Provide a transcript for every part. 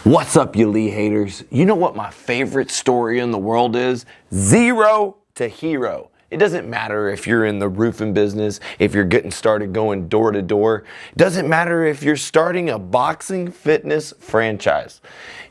What's up, you Lee haters? You know what my favorite story in the world is? Zero to hero. It doesn't matter if you're in the roofing business, if you're getting started going door to door. It doesn't matter if you're starting a boxing fitness franchise.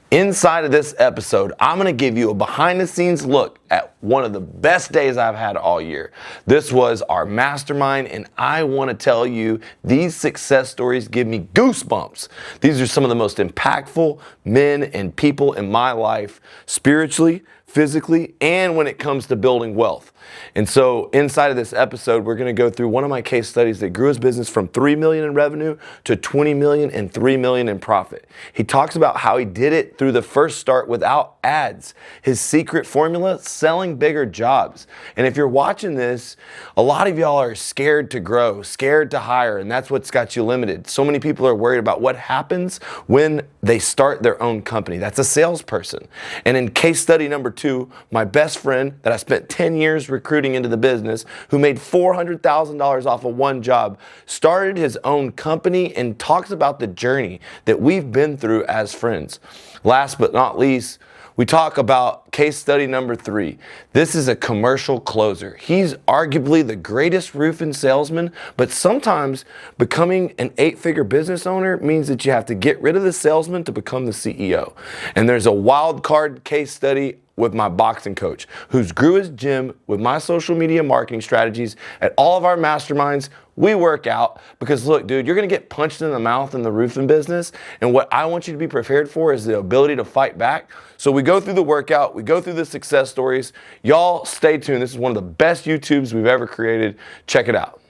Inside of this episode, I'm gonna give you a behind the scenes look at one of the best days I've had all year. This was our mastermind, and I wanna tell you, these success stories give me goosebumps. These are some of the most impactful men and people in my life, spiritually, physically, and when it comes to building wealth. And so inside of this episode, we're gonna go through one of my case studies that grew his business from 3 million in revenue to 20 million and 3 million in profit. He talks about how he did it through the first start without ads. His secret formula, selling bigger jobs. And if you're watching this, a lot of y'all are scared to grow, scared to hire, and that's what's got you limited. So many people are worried about what happens when they start their own company. That's a salesperson. And in case study number 2, my best friend that I spent 10 years recruiting into the business, who made $400,000 off of one job, started his own company and talks about the journey that we've been through as friends. Last but not least, we talk about case study number 3. This is a commercial closer. He's arguably the greatest roofing salesman, but sometimes becoming an 8-figure business owner means that you have to get rid of the salesman to become the CEO. And there's a wild card case study with my boxing coach, who's grew his gym with my social media marketing strategies. At all of our masterminds, we work out because look, dude, you're gonna get punched in the mouth in the roofing business, and what I want you to be prepared for is the ability to fight back. So we go through the workout, we go through the success stories. Y'all stay tuned. This is one of the best YouTubes we've ever created. Check it out.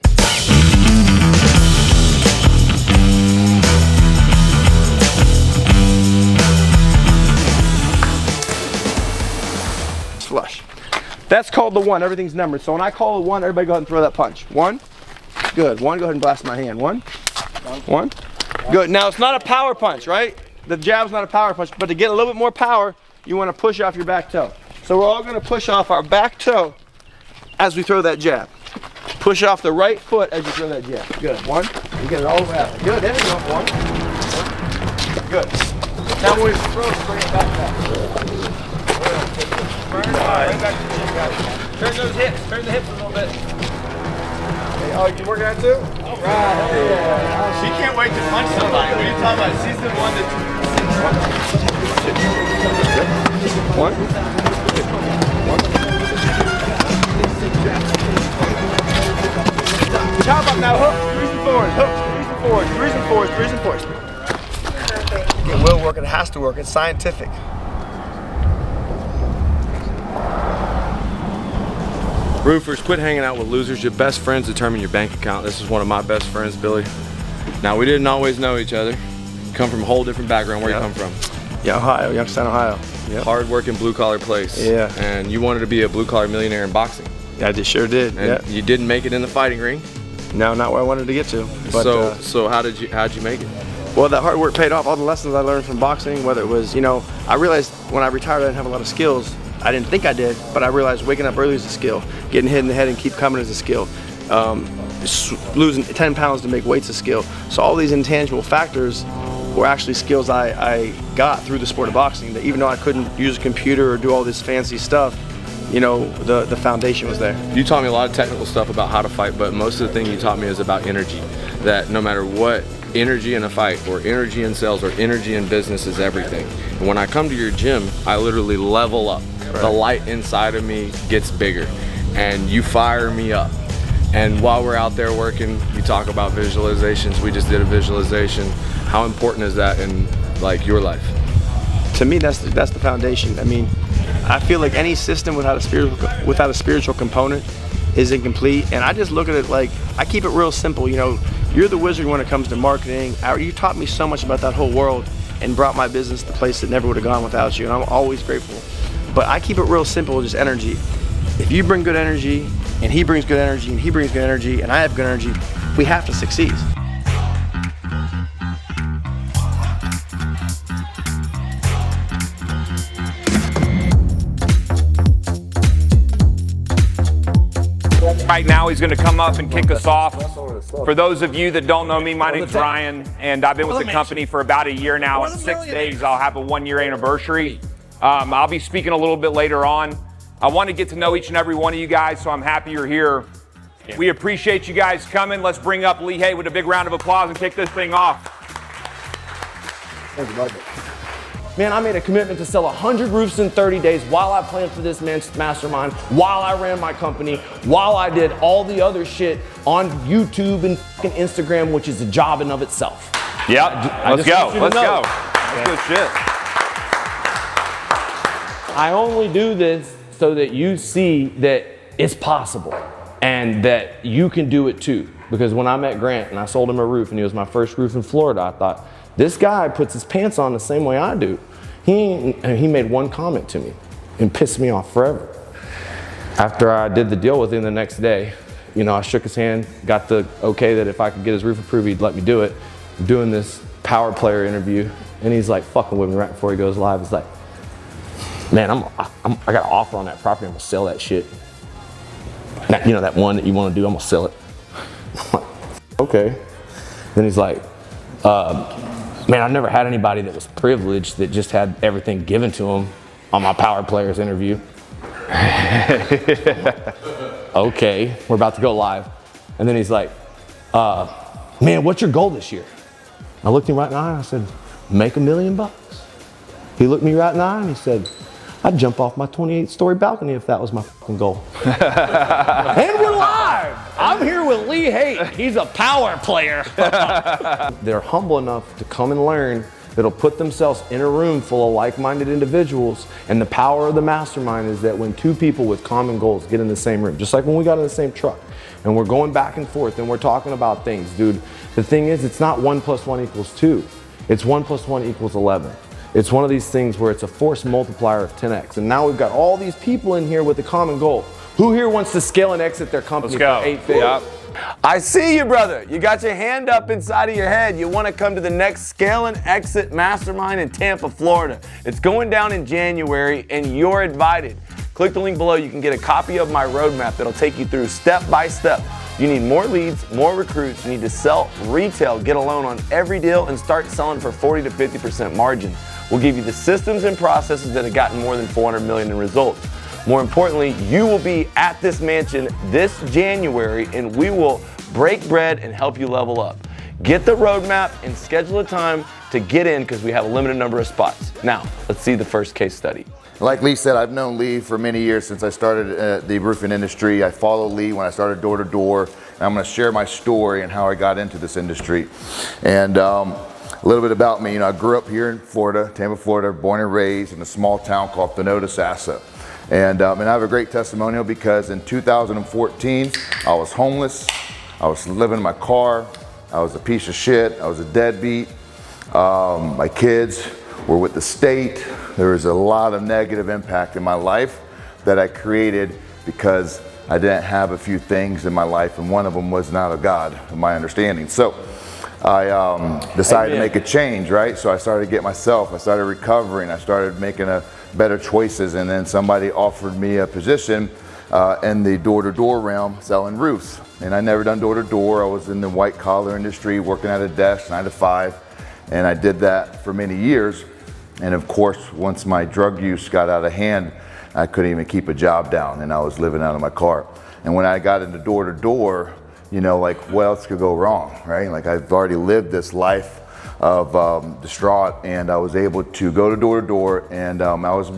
Flush. That's called the 1. Everything's numbered. So when I call the 1, everybody go ahead and throw that punch. 1. Good. 1. Go ahead and blast my hand. 1. 1. Good. Now it's not a power punch, right? The jab's not a power punch, but to get a little bit more power, you want to push off your back toe. So we're all going to push off our back toe as we throw that jab. Push off the right foot as you throw that jab. Good. 1. You get it all the way out. Good. There we go. 1. Good. Now when we throw, bring it back. Turn those hips, turn the hips a little bit. Hey, oh, you working out too? All right. Yeah. She can't wait to punch somebody. What are you talking about? She's the one that. 1. 1. Chop up now, hooks, threes and fours, hooks, threes and fours, threes and fours, threes and fours. It will work, it has to work, it's scientific. Roofers, quit hanging out with losers. Your best friends determine your bank account. This is one of my best friends, Billy. Now, we didn't always know each other. Come from a whole different background. Where you come from? Yeah, Ohio, Youngstown, Ohio. Yep. Hard-working, blue-collar place. Yeah. And you wanted to be a blue-collar millionaire in boxing. Yeah, I sure did. And you didn't make it in the fighting ring. No, not where I wanted to get to. But, so how'd you make it? Well, that hard work paid off. All the lessons I learned from boxing, whether it was, I realized when I retired I didn't have a lot of skills. I didn't think I did, but I realized waking up early is a skill. Getting hit in the head and keep coming is a skill. Losing 10 pounds to make weight's a skill. So all these intangible factors were actually skills I got through the sport of boxing, that even though I couldn't use a computer or do all this fancy stuff, the foundation was there. You taught me a lot of technical stuff about how to fight, but most of the thing you taught me is about energy. That no matter what, energy in a fight or energy in sales or energy in business is everything. And when I come to your gym, I literally level up. Right. The light inside of me gets bigger and you fire me up. And while we're out there working, you talk about visualizations. We just did a visualization. How important is that in your life? To me, that's the foundation. I mean, I feel like any system without a spiritual component is incomplete. And I just look at it like, I keep it real simple. You're the wizard when it comes to marketing. You taught me so much about that whole world and brought my business to the place that never would have gone without you. And I'm always grateful. But I keep it real simple, just energy. If you bring good energy, and he brings good energy, and he brings good energy, and I have good energy, we have to succeed. Right now, he's going to come up and kick us off. For those of you that don't know me, my name's Ryan, and I've been with the company for about a year now. In 6 days, I'll have a 1-year anniversary. I'll be speaking a little bit later on. I want to get to know each and every one of you guys, so I'm happy you're here. We appreciate you guys coming. Let's bring up Lee Haight with a big round of applause and kick this thing off. Man, I made a commitment to sell 100 roofs in 30 days while I planned for this mastermind, while I ran my company, while I did all the other shit on YouTube and fucking Instagram, which is a job in of itself. Yep, let's go. That's good shit. I only do this so that you see that it's possible and that you can do it too. Because when I met Grant and I sold him a roof and he was my first roof in Florida, I thought, this guy puts his pants on the same way I do. He made one comment to me and pissed me off forever. After I did the deal with him the next day, you know, I shook his hand, got the okay that if I could get his roof approved, he'd let me do it. I'm doing this power player interview and he's like fucking with me right before he goes live. He's like, man, I got an offer on that property. I'm gonna sell that shit. You know, that one that you wanna do, I'm gonna sell it. Okay. Then he's like, man, I've never had anybody that was privileged that just had everything given to them on my power players interview. Okay, we're about to go live. And then he's like, man, what's your goal this year? I looked him right in the eye and I said, make $1 million. He looked me right in the eye and he said, I'd jump off my 28-story balcony if that was my fucking goal. And we're live. I'm here with Lee Haight. He's a power player. They're humble enough to come and learn that'll put themselves in a room full of like-minded individuals. And the power of the mastermind is that when two people with common goals get in the same room, just like when we got in the same truck and we're going back and forth and we're talking about things, dude, the thing is, it's not 1 + 1 = 2. It's 1 + 1 = 11. It's one of these things where it's a force multiplier of 10x. And now we've got all these people in here with a common goal. Who here wants to scale and exit their company for 8 figures? Yep. I see you, brother. You got your hand up inside of your head. You want to come to the next Scale and Exit Mastermind in Tampa, Florida. It's going down in January, and you're invited. Click the link below. You can get a copy of my roadmap that'll take you through step by step. You need more leads, more recruits. You need to sell retail, get a loan on every deal, and start selling for 40 to 50% margin. We'll give you the systems and processes that have gotten more than 400 million in results. More importantly, you will be at this mansion this January and we will break bread and help you level up. Get the roadmap and schedule a time to get in because we have a limited number of spots. Now, let's see the first case study. Like Lee said, I've known Lee for many years since I started the roofing industry. I followed Lee when I started door to door. And I'm going to share my story and how I got into this industry. And a little bit about me, you know, I grew up here in Florida, Tampa, Florida, born and raised in a small town called Sasa. And I have a great testimonial because in 2014, I was homeless. I was living in my car. I was a piece of shit. I was a deadbeat. My kids were with the state. There was a lot of negative impact in my life that I created because I didn't have a few things in my life, and one of them was not of God, in my understanding. So I decided to make a change, right? So I started to get myself, I started recovering, I started making better choices, and then somebody offered me a position in the door-to-door realm selling roofs. And I never done door-to-door. I was in the white-collar industry, working at a desk, 9 to 5, and I did that for many years. And of course, once my drug use got out of hand, I couldn't even keep a job down, and I was living out of my car. And when I got into door-to-door, you know, like, what else could go wrong, right? Like, I've already lived this life of distraught, and I was able to go to door, and I was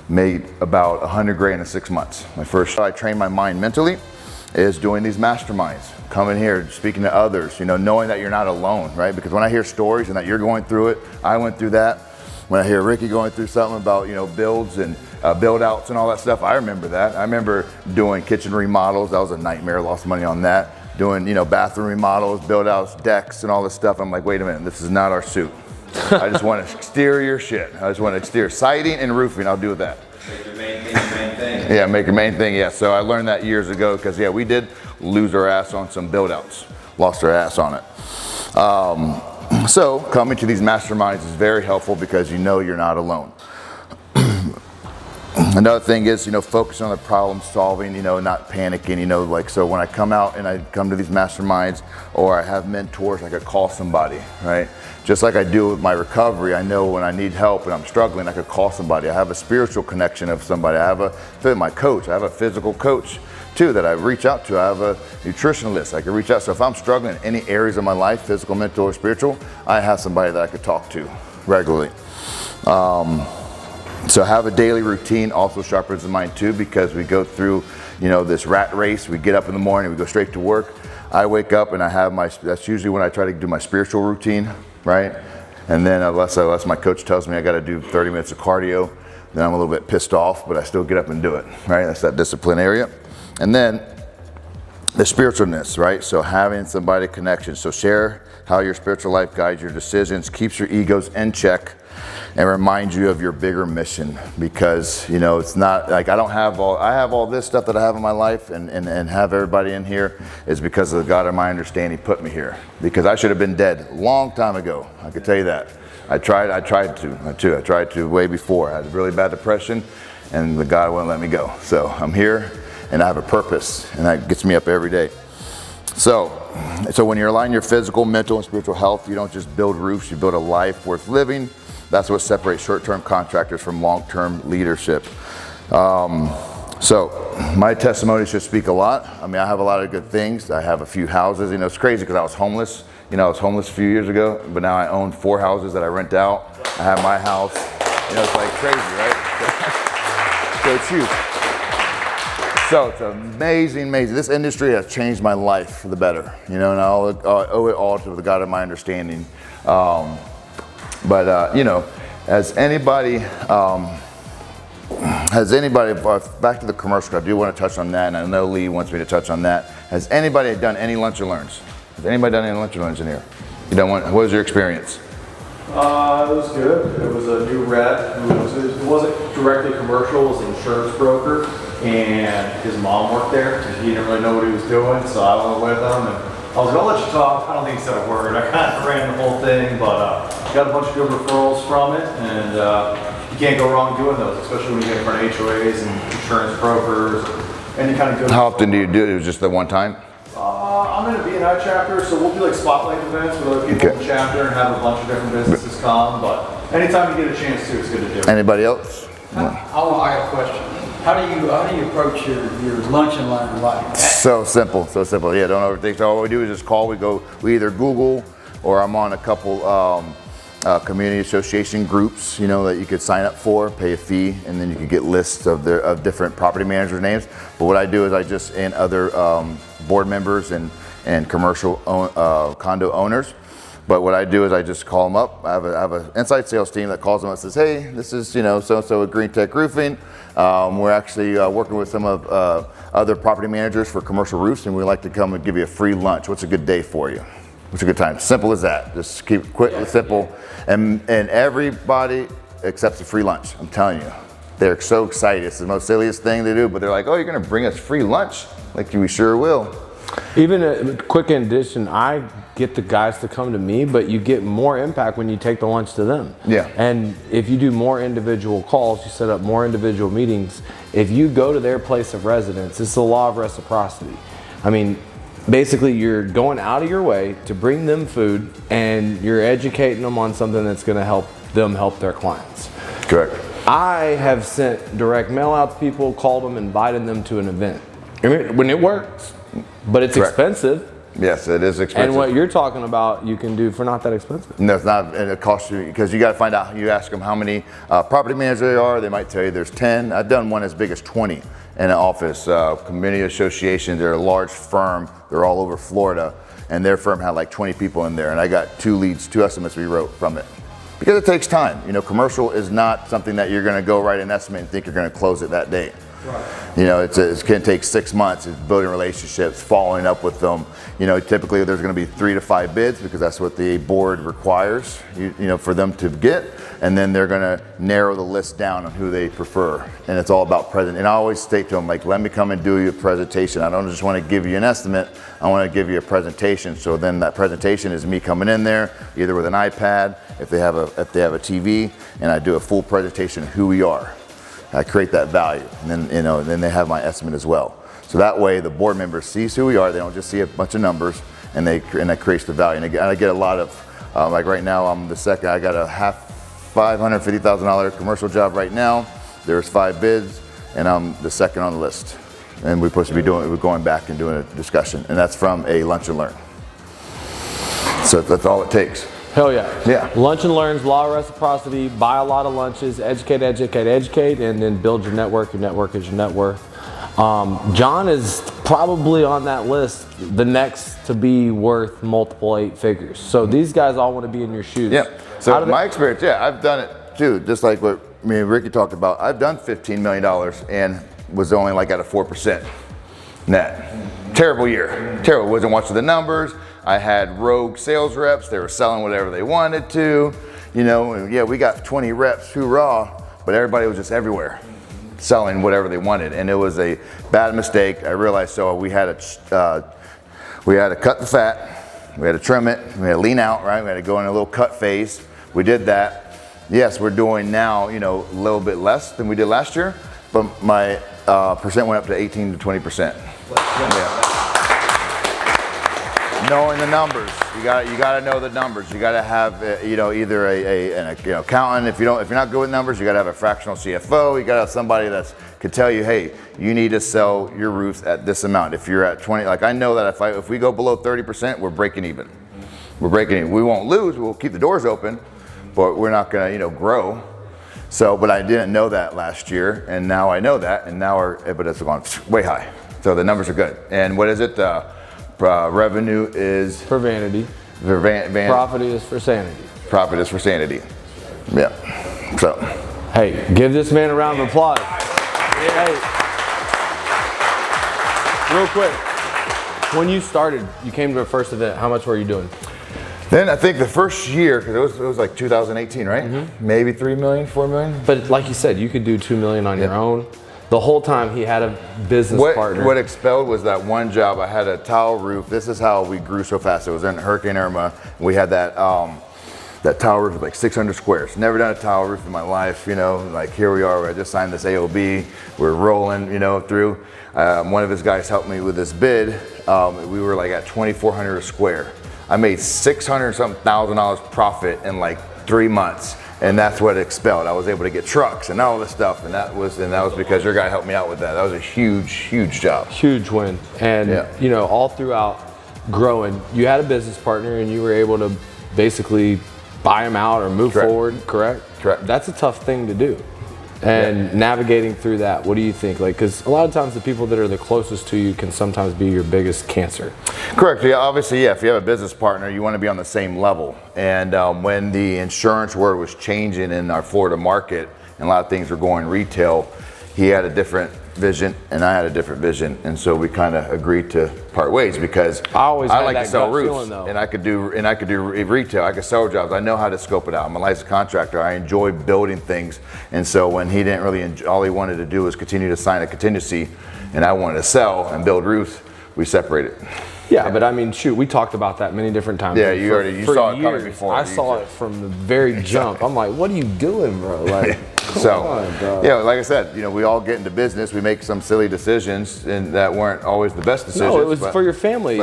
made about 100 grand in 6 months. My first, I trained my mind mentally is doing these masterminds, coming here, speaking to others, you know, knowing that you're not alone, right? Because when I hear stories and that you're going through it, I went through that. When I hear Ricky going through something about, you know, builds and build outs and all that stuff, I remember that. I remember doing kitchen remodels. That was a nightmare, lost money on that. Doing, you know, bathroom remodels, build outs, decks and all this stuff. I'm like, wait a minute, this is not our suit. I just want exterior shit. I just want exterior siding and roofing. I'll do that. Make your main thing your main thing. Yeah, make your main thing, yeah. So I learned that years ago because, yeah, we did lose our ass on some build outs. Lost our ass on it. So coming to these masterminds is very helpful because you know you're not alone. Another thing is, focus on the problem solving, not panicking, like, so when I come out and I come to these masterminds or I have mentors, I could call somebody, right? Just like I do with my recovery, I know when I need help and I'm struggling, I could call somebody. I have a spiritual connection of somebody. I have my coach. I have a physical coach too that I reach out to. I have a nutritionalist I can reach out. So if I'm struggling in any areas of my life, physical, mental, or spiritual, I have somebody that I could talk to regularly. So have a daily routine also sharpens the mind too, because we go through, this rat race. We get up in the morning, we go straight to work. I wake up and I have that's usually when I try to do my spiritual routine, right? And then unless my coach tells me I got to do 30 minutes of cardio, then I'm a little bit pissed off, but I still get up and do it, right? That's that discipline area. And then the spiritualness, right? So having somebody connection. So share how your spiritual life guides your decisions, keeps your egos in check, and reminds you of your bigger mission. Because, it's not like I have all this stuff that I have in my life and have everybody in here is because of the God of my understanding put me here. Because I should have been dead a long time ago. I could tell you that. I tried to way before. I had really bad depression and the God wouldn't let me go. So I'm here and I have a purpose, and that gets me up every day. So when you align your physical, mental, and spiritual health, you don't just build roofs, you build a life worth living. That's what separates short-term contractors from long-term leadership. So my testimony should speak a lot. I mean, I have a lot of good things. I have a few houses. It's crazy because I was homeless. I was homeless a few years ago, but now I own 4 houses that I rent out. I have my house. It's like crazy, right? So it's huge. So it's amazing. This industry has changed my life for the better, and I owe it all to the God of my understanding. Has anybody, back to the commercial, I do want to touch on that, and I know Lee wants me to touch on that. Has anybody done any lunch and learns? Has anybody done any lunch and learns in here? You done one? What was your experience? It was good. It was a new rep. It wasn't directly commercial. It was an insurance broker, and his mom worked there, and he didn't really know what he was doing, so I went with him, and I was gonna let you talk. I don't think he said a word. I kind of ran the whole thing, but got a bunch of good referrals from it, and you can't go wrong doing those, especially when you get in front of HOAs and insurance brokers, any kind of good. How often do you do it? It was just the one time? I'm in a B&I chapter, so we'll do like spotlight events with other people in the chapter and have a bunch of different businesses come, but anytime you get a chance to, it's good to do. Anybody else? I have a question. How do you approach your lunch and learn life? So simple. Yeah, don't overthink. So all we do is just call. We either Google, or I'm on a couple community association groups, that you could sign up for, pay a fee, and then you could get lists of different property managers' names. But what I do is and other board members and commercial condo owners. But what I do is I just call them up. I have an inside sales team that calls them up and says, hey, this is so-and-so at Green Tech Roofing. We're actually working with some of other property managers for commercial roofs, and we'd like to come and give you a free lunch. What's a good day for you? What's a good time? Simple as that. Just keep it quick and simple. And everybody accepts a free lunch. I'm telling you. They're so excited. It's the most silliest thing they do, but they're like, oh, you're going to bring us free lunch? Like, we sure will. Even a quick addition, I get the guys to come to me, but you get more impact when you take the lunch to them. Yeah. And if you do more individual calls, you set up more individual meetings. If you go to their place of residence, it's the law of reciprocity. I mean, basically you're going out of your way to bring them food, and you're educating them on something that's going to help them help their clients. Correct. I have sent direct mail out to people, called them, invited them to an event. I mean, when it works, but it's Correct. Expensive. Yes, it is expensive. And what you're talking about, you can do for not that expensive. No, it's not, and it costs you, because you got to find out, you ask them how many property managers there are, they might tell you there's 10. I've done one as big as 20 in an office. Community associations, they're a large firm, they're all over Florida, and their firm had like 20 people in there, and I got 2 estimates we wrote from it. Because it takes time. Commercial is not something that you're going to go write an estimate and think you're going to close it that day. Right. It can take 6 months. It's building relationships, following up with them. Typically there's going to be 3 to 5 bids, because that's what the board requires, for them to get. And then they're going to narrow the list down on who they prefer. And it's all about present. And I always state to them, like, let me come and do you a presentation. I don't just want to give you an estimate. I want to give you a presentation. So then that presentation is me coming in there, either with an iPad, if they have a TV, and I do a full presentation of who we are. I create that value, and then then they have my estimate as well. So that way the board members sees who we are. They don't just see a bunch of numbers, and that creates the value. And I get a lot of like right now I'm the second. I got a $550,000 commercial job right now. There's 5 bids, and I'm the second on the list. And we're supposed to be we're going back and doing a discussion, and that's from a lunch and learn. So that's all it takes. Hell yeah. Yeah. Lunch and learns, law of reciprocity, buy a lot of lunches, educate, educate, educate, and then build your network. Your network is your net worth. John is probably on that list, the next to be worth multiple 8 figures. So these guys all want to be in your shoes. Yeah. So my experience, I've done it too, just like what me and Ricky talked about. I've done $15 million and was only like at a 4% net. Terrible year. Terrible. Wasn't watching the numbers. I had rogue sales reps. They were selling whatever they wanted to. And yeah, we got 20 reps, hoorah, but everybody was just everywhere selling whatever they wanted. And it was a bad mistake. I realized, so we had to cut the fat. We had to trim it. We had to lean out, right? We had to go in a little cut phase. We did that. Yes, we're doing now, a little bit less than we did last year, but my percent went up to 18 to 20%. Yeah. Knowing the numbers, you got to know the numbers. You got to have either an accountant. If you're not good with numbers, you got to have a fractional CFO. You got to have somebody that could tell you, hey, you need to sell your roofs at this amount. If you're at 20, like I know that if we go below 30%, we're breaking even. We're breaking even. We won't lose. We'll keep the doors open, but we're not going to go. So, but I didn't know that last year, and now I know that, and now our EBITDA has gone way high. So the numbers are good. And what is it? Revenue is for vanity. Profit is for sanity. Profit is for sanity. Yeah. So. Hey, give this man a round of applause. Hey. Real quick. When you started, you came to the first event. How much were you doing? Then I think the first year, because it was like 2018, right? Mm-hmm. Maybe 3 million, 4 million. But like you said, you could do 2 million on your own. The whole time he had a business partner. What expelled was that one job. I had a tile roof. This is how we grew so fast. It was in Hurricane Irma. We had that tile roof with like 600 squares. Never done a tile roof in my life, like here we are. I just signed this AOB. We're rolling, through. One of his guys helped me with this bid. We were like at 2,400 a square. I made $600,000 profit in like 3 months. And that's what expelled. I was able to get trucks and all this stuff, and that was because your guy helped me out with that. That was a huge job. Huge win. And all throughout growing, you had a business partner, and you were able to basically buy him out or move forward. Correct. That's a tough thing to do. And navigating through that, what do you think? Because a lot of times the people that are the closest to you can sometimes be your biggest cancer. Correct. Yeah, obviously, if you have a business partner, you want to be on the same level. And when the insurance world was changing in our Florida market, and a lot of things were going retail, he had a different vision and I had a different vision, and so we kind of agreed to part ways because I like to sell roofs, and I could do retail. I could sell jobs. I know how to scope it out. I'm a licensed contractor. I enjoy building things, and so when he didn't really all he wanted to do was continue to sign a contingency, and I wanted to sell and build roofs, we separated. Yeah, but I mean, shoot, we talked about that many different times. Yeah, you saw it coming before. I saw it from the very jump. I'm like, what are you doing, bro? Like, like I said, we all get into business. We make some silly decisions, and that weren't always the best decisions. No, it was for your family.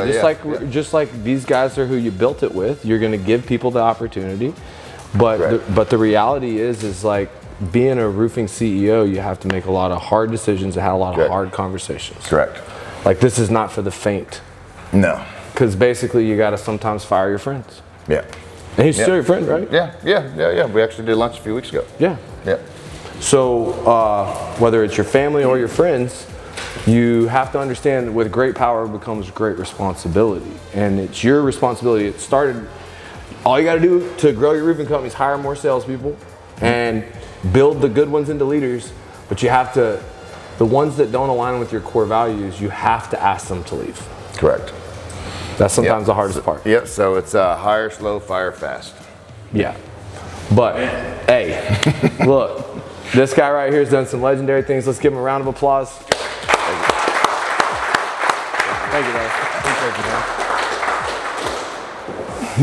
Just like these guys are who you built it with. You're going to give people the opportunity, but the reality is like being a roofing CEO, you have to make a lot of hard decisions and have a lot of hard conversations. Correct. Like this is not for the faint. No. Because basically you got to sometimes fire your friends. Yeah. And he's still your friend, right? Yeah. We actually did lunch a few weeks ago. Yeah. So whether it's your family or your friends, you have to understand that with great power becomes great responsibility. And it's your responsibility. It started, all you got to do to grow your roofing company is hire more salespeople and build the good ones into leaders. But you have to, the ones that don't align with your core values, you have to ask them to leave. Correct. That's sometimes the hardest part. Yep, so it's hire slow, fire fast. Yeah. But, hey, look, this guy right here has done some legendary things. Let's give him a round of applause. Thank you, man.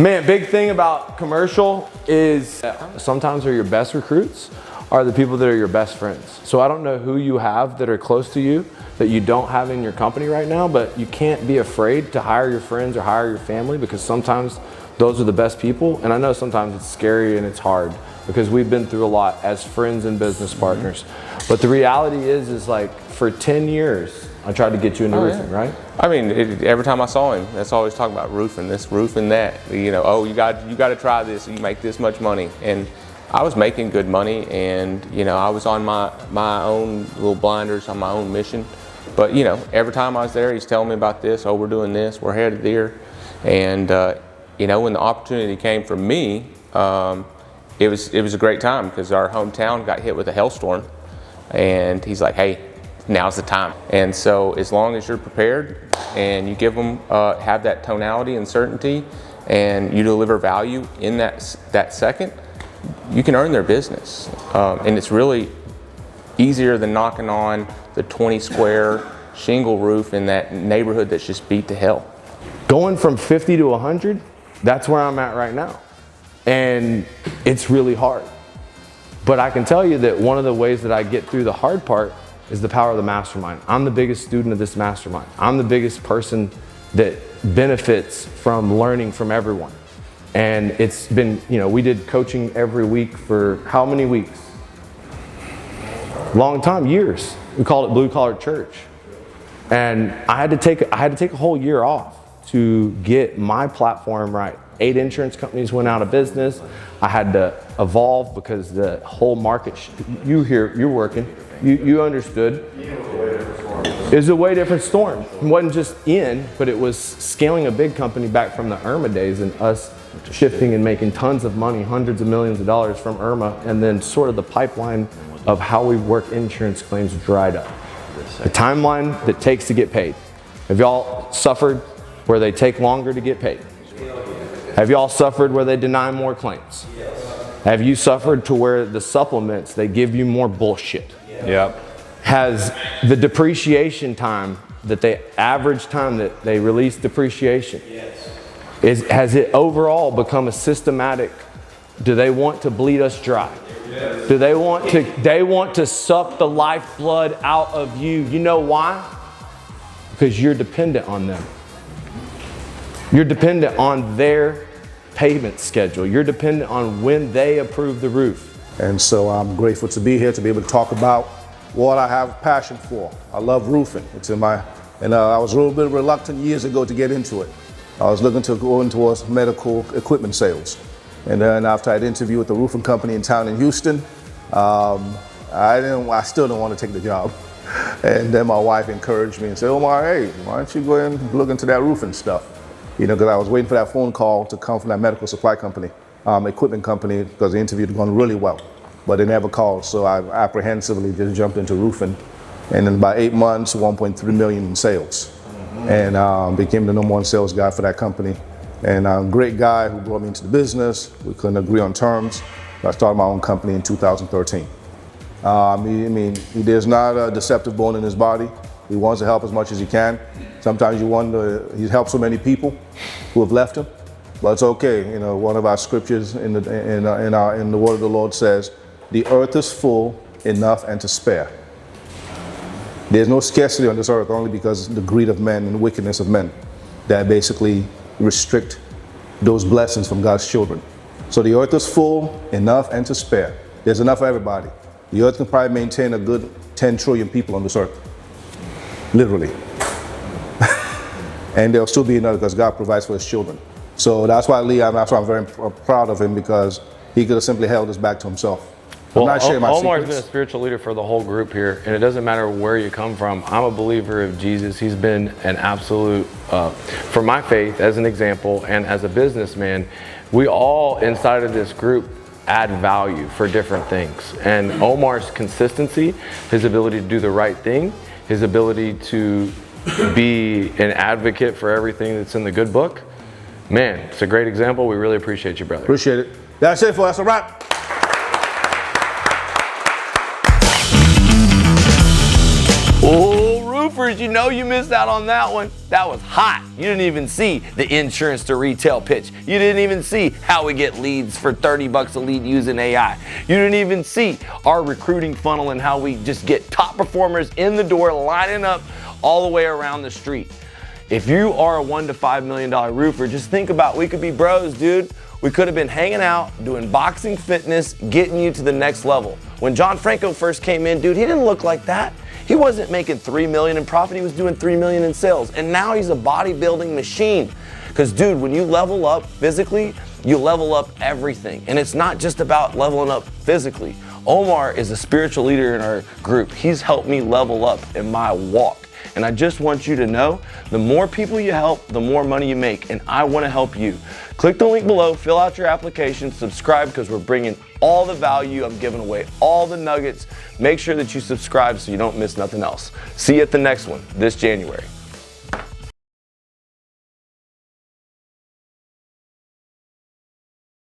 Man, big thing about commercial is sometimes they're your best recruits are the people that are your best friends. So I don't know who you have that are close to you that you don't have in your company right now, but you can't be afraid to hire your friends or hire your family, because sometimes those are the best people. And I know sometimes it's scary and it's hard because we've been through a lot as friends and business partners. But the reality is like for 10 years, I tried to get you into roofing, right? I mean, every time I saw him, that's always talking about roofing, this, roofing that. You know, oh, you got to try this. You make this much money, and I was making good money, and you know, I was on my own little blinders, on my own mission. But you know, every time I was there, he's telling me about this. Oh, we're doing this. We're headed there, and you know, when the opportunity came for me, it was a great time because our hometown got hit with a hailstorm, and he's like, hey, now's the time. And so as long as you're prepared and you give them, have that tonality and certainty, and you deliver value in that second, you can earn their business. And it's really easier than knocking on the 20 square shingle roof in that neighborhood that's just beat to hell. Going from 50 to 100, that's where I'm at right now. And it's really hard. But I can tell you that one of the ways that I get through the hard part is the power of the mastermind. I'm the biggest student of this mastermind. I'm the biggest person that benefits from learning from everyone. And it's been, you know, we did coaching every week for how many weeks? Long time, years. We called it Blue Collar Church. And I had to take a whole year off to get my platform right. 8 insurance companies went out of business. I had to evolve because the whole market, you're working, you understood. It was a way different storm. It wasn't just but it was scaling a big company back from the Irma days and us shifting and making tons of money, hundreds of millions of dollars from Irma, and then sort of the pipeline of how we work insurance claims dried up. The timeline that it takes to get paid. Have y'all suffered where they take longer to get paid? Have y'all suffered where they deny more claims? Have you suffered to where the supplements, they give you more bullshit? Yep. Has the depreciation time, average time that they release depreciation, has it overall become a systematic, do they want to bleed us dry? Do they want to suck the lifeblood out of you? You know why? Because you're dependent on them. You're dependent on their payment schedule. You're dependent on when they approve the roof. And so I'm grateful to be here to be able to talk about what I have a passion for. I love roofing. It's in my, and I was a little bit reluctant years ago to get into it. I was looking to go into medical equipment sales. And then after I'd interviewed with the roofing company in town in Houston, I still didn't want to take the job. And then my wife encouraged me and said, Omar, hey, why don't you go and look into that roofing stuff? You know, because I was waiting for that phone call to come from that medical supply company, equipment company, because the interview had gone really well, but they never called. So I apprehensively just jumped into roofing. And in about 8 months, 1.3 million in sales. And became the #1 sales guy for that company. And a great guy who brought me into the business. We couldn't agree on terms. I started my own company in 2013. There's not a deceptive bone in his body. He wants to help as much as he can. Sometimes you wonder, he's helped so many people who have left him, but it's okay. You know, one of our scriptures in the word of the Lord says, the earth is full, enough and to spare. There's no scarcity on this earth only because of the greed of men and the wickedness of men that basically restrict those blessings from God's children. So the earth is full, enough and to spare. There's enough for everybody. The earth can probably maintain a good 10 trillion people on this earth. Literally. And there'll still be another because God provides for his children. So that's why I'm very proud of him, because he could have simply held us back to himself. Well, Omar's been a spiritual leader for the whole group here, and it doesn't matter where you come from. I'm a believer of Jesus. He's been an absolute, for my faith, as an example, and as a businessman, we all inside of this group add value for different things. And Omar's consistency, his ability to do the right thing, his ability to be an advocate for everything that's in the good book, man, it's a great example. We really appreciate you, brother. Appreciate it. That's it, folks. That's a wrap. Oh, roofers, roofers, you know you missed out on that one. That was hot. You didn't even see the insurance to retail pitch. You didn't even see how we get leads for 30 bucks a lead using AI. You didn't even see our recruiting funnel and how we just get top performers in the door lining up all the way around the street. If you are a $1 to $5 million roofer, just think about, we could be bros, dude. We could have been hanging out, doing boxing fitness, getting you to the next level. When John Franco first came in, dude, he didn't look like that. He wasn't making $3 million in profit, he was doing $3 million in sales. And now he's a bodybuilding machine. Because dude, when you level up physically, you level up everything. And it's not just about leveling up physically. Omar is a spiritual leader in our group. He's helped me level up in my walk. And I just want you to know, the more people you help, the more money you make, and I want to help you. Click the link below, fill out your application, subscribe, because we're bringing all the value. I'm giving away all the nuggets. Make sure that you subscribe so you don't miss nothing else. See you at the next one this January.